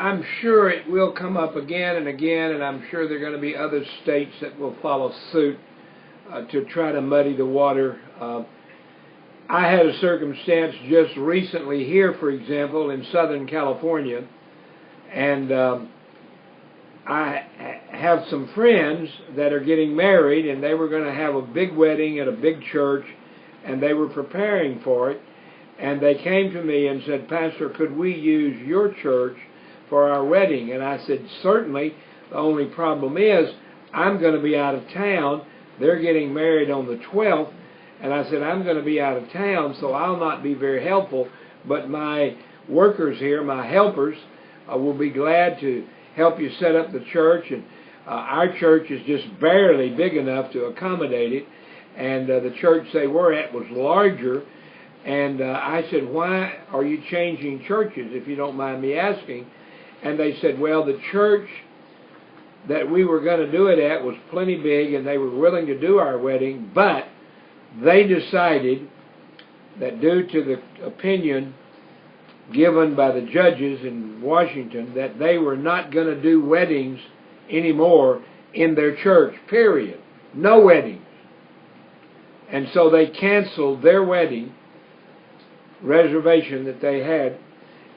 I'm sure it will come up again and again, and I'm sure there are going to be other states that will follow suit to try to muddy the water. I had a circumstance just recently here, for example, in Southern California, and I have some friends that are getting married, and they were going to have a big wedding at a big church, and they were preparing for it, and they came to me and said, "Pastor, could we use your church for our wedding?" And I said, "Certainly. The only problem is I'm going to be out of town. They're getting married on the 12th, and I said, I'm going to be out of town, so I'll not be very helpful, but my workers here, my helpers, will be glad to help you set up the church, and our church is just barely big enough to accommodate it, and the church they were at was larger." And I said, "Why are you changing churches, if you don't mind me asking?" And they said, "Well, the church that we were going to do it at was plenty big, and they were willing to do our wedding, but they decided that due to the opinion given by the judges in Washington that they were not going to do weddings anymore in their church, period. No weddings." And so they canceled their wedding reservation that they had,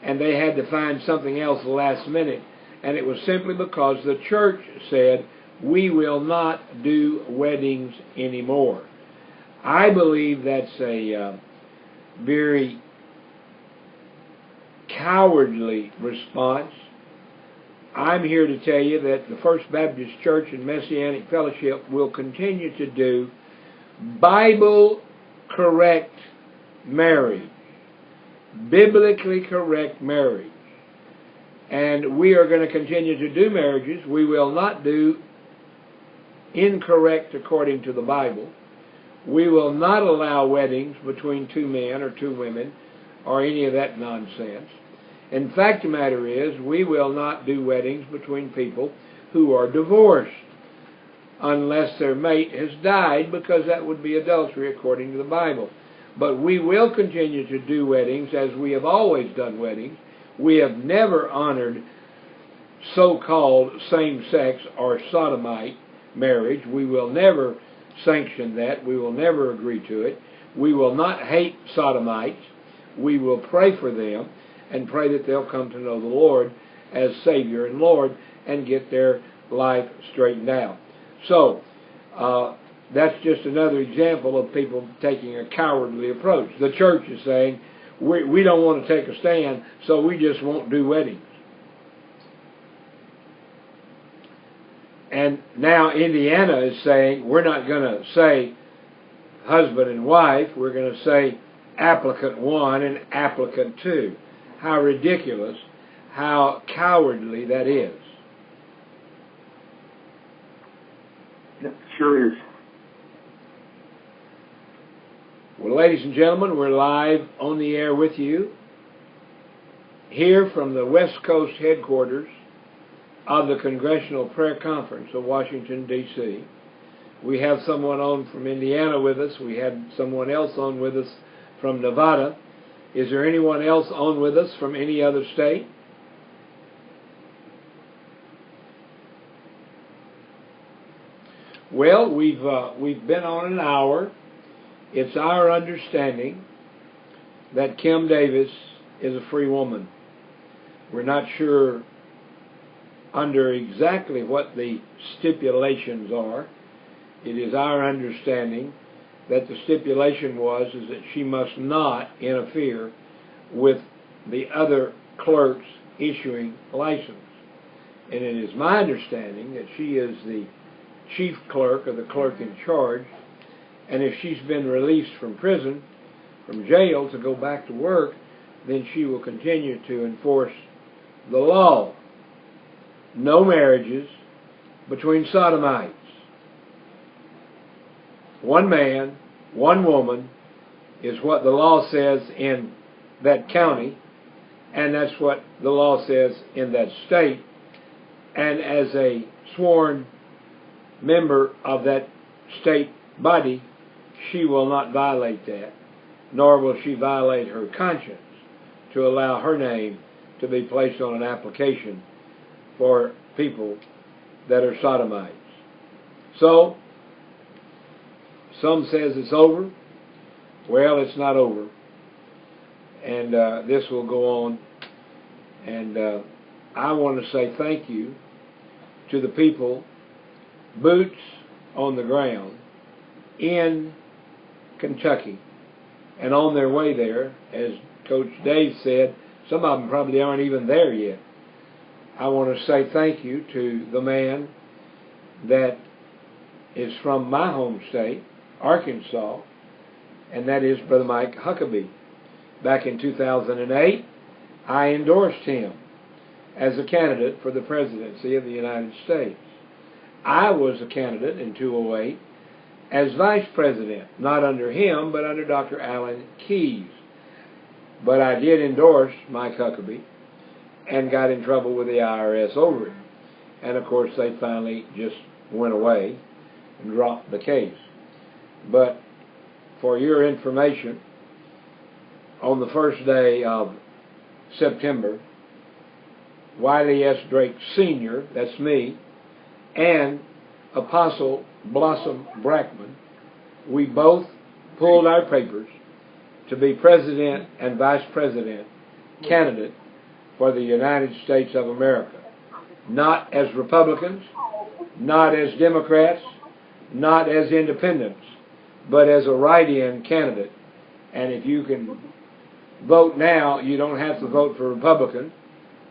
and they had to find something else last minute. And it was simply because the church said, "We will not do weddings anymore." I believe that's a very cowardly response. I'm here to tell you that the First Baptist Church and Messianic Fellowship will continue to do Bible correct marriage, biblically correct marriage. And we are going to continue to do marriages. We will not do incorrect according to the Bible. We will not allow weddings between two men or two women or any of that nonsense. In fact, the matter is, we will not do weddings between people who are divorced unless their mate has died, because that would be adultery according to the Bible. But we will continue to do weddings as we have always done weddings. We have never honored so-called same-sex or sodomite marriage. We will never sanction that. We will never agree to it. We will not hate sodomites. We will pray for them and pray that they'll come to know the Lord as Savior and Lord and get their life straightened out. So, that's just another example of people taking a cowardly approach. The church is saying, we don't want to take a stand, so we just won't do weddings. And now Indiana is saying, we're not going to say husband and wife, we're going to say applicant 1 and applicant 2. How ridiculous, how cowardly that is. It sure is. Well, ladies and gentlemen, we're live on the air with you here from the West Coast headquarters of the Congressional Prayer Conference of Washington, D.C. We have someone on from Indiana with us. We had someone else on with us from Nevada. Is there anyone else on with us from any other state? Well, we've been on an hour. It's our understanding that Kim Davis is a free woman. We're not sure under exactly what the stipulations are. It is our understanding that the stipulation is that she must not interfere with the other clerks issuing license. And it is my understanding that she is the chief clerk or the clerk in charge, and if she's been released from prison, from jail, to go back to work, then she will continue to enforce the law. No marriages between sodomites. One man, one woman is what the law says in that county, and that's what the law says in that state. And as a sworn member of that state body, she will not violate that, nor will she violate her conscience to allow her name to be placed on an application for people that are sodomites. So, some says it's over. Well, it's not over. And this will go on. And I want to say thank you to the people, boots on the ground, in Kentucky. And on their way there, as Coach Dave said, some of them probably aren't even there yet. I want to say thank you to the man that is from my home state, Arkansas, and that is Brother Mike Huckabee. Back in 2008, I endorsed him as a candidate for the presidency of the United States. I was a candidate in 2008 as vice president, not under him, but under Dr. Alan Keyes. But I did endorse Mike Huckabee and got in trouble with the IRS over it. And of course they finally just went away and dropped the case. But for your information, on the first day of September, Wiley S. Drake Sr., that's me, and Apostle Blossom Brackman, we both pulled our papers to be president and vice president candidate for the United States of America. Not as Republicans, not as Democrats, not as independents, but as a write-in candidate. And if you can vote now, you don't have to vote for a Republican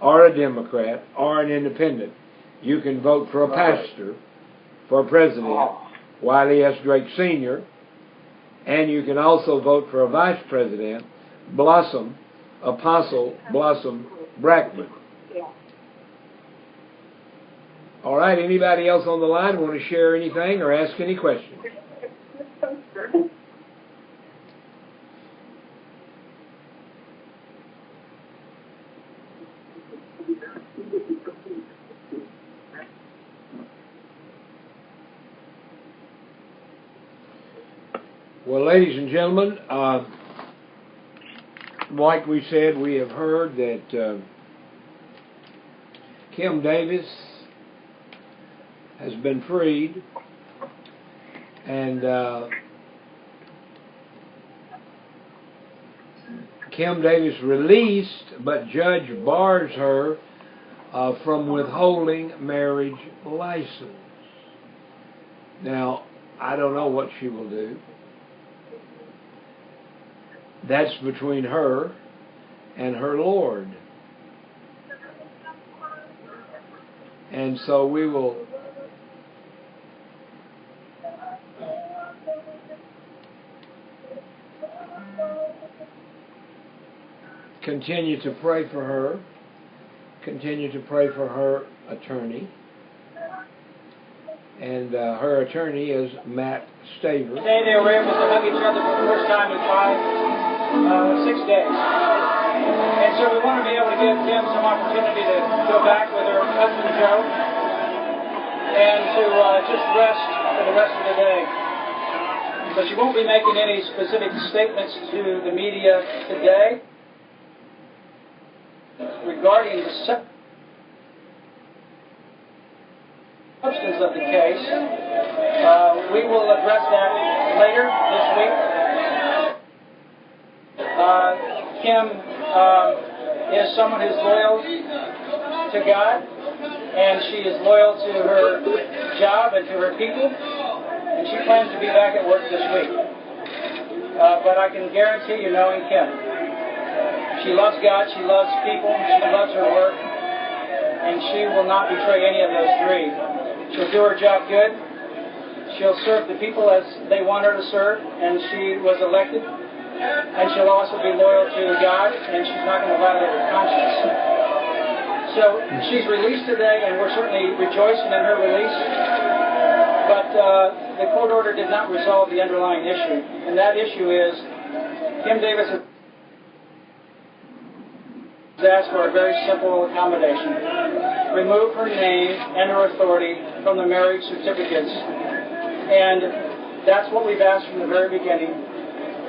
or a Democrat or an independent. You can vote for a pastor for president, Wiley S. Drake Sr., and you can also vote for a vice president, Apostle Blossom Brackman. All right, anybody else on the line want to share anything or ask any questions? Well, ladies and gentlemen, like we said, we have heard that Kim Davis has been freed, and Kim Davis released, but judge bars her from withholding marriage license. Now, I don't know what she will do. That's between her and her Lord. And so we will continue to pray for her, continue to pray for her attorney. And her attorney is Matt Staver. Today they were able to hug each other for the first time in 6 days. And so we want to be able to give Kim some opportunity to go back with her husband Joe and to just rest for the rest of the day. So she won't be making any specific statements to the media today regarding the substance of the case. We will address that later this week. Kim is someone who's loyal to God, and she is loyal to her job and to her people, and she plans to be back at work this week. But I can guarantee you, knowing Kim, she loves God, she loves people, she loves her work, and she will not betray any of those three. She'll do her job good. She'll serve the people as they want her to serve, and she was elected. And she'll also be loyal to God, and she's not going to violate her conscience. So she's released today, and we're certainly rejoicing in her release. But the court order did not resolve the underlying issue, and that issue is Kim Davis has asked for a very simple accommodation. Remove her name and her authority from the marriage certificates. And that's what we've asked from the very beginning.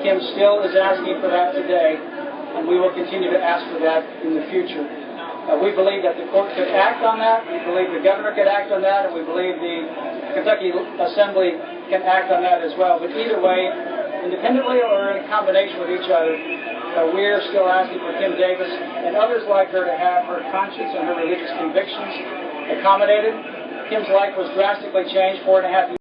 Kim still is asking for that today, and we will continue to ask for that in the future. We believe that the court could act on that. We believe the governor could act on that, and we believe the Kentucky Assembly can act on that as well. But either way, independently or in combination with each other, we're still asking for Kim Davis and others like her to have her conscience and her religious convictions accommodated. Kim's life was drastically changed 4.5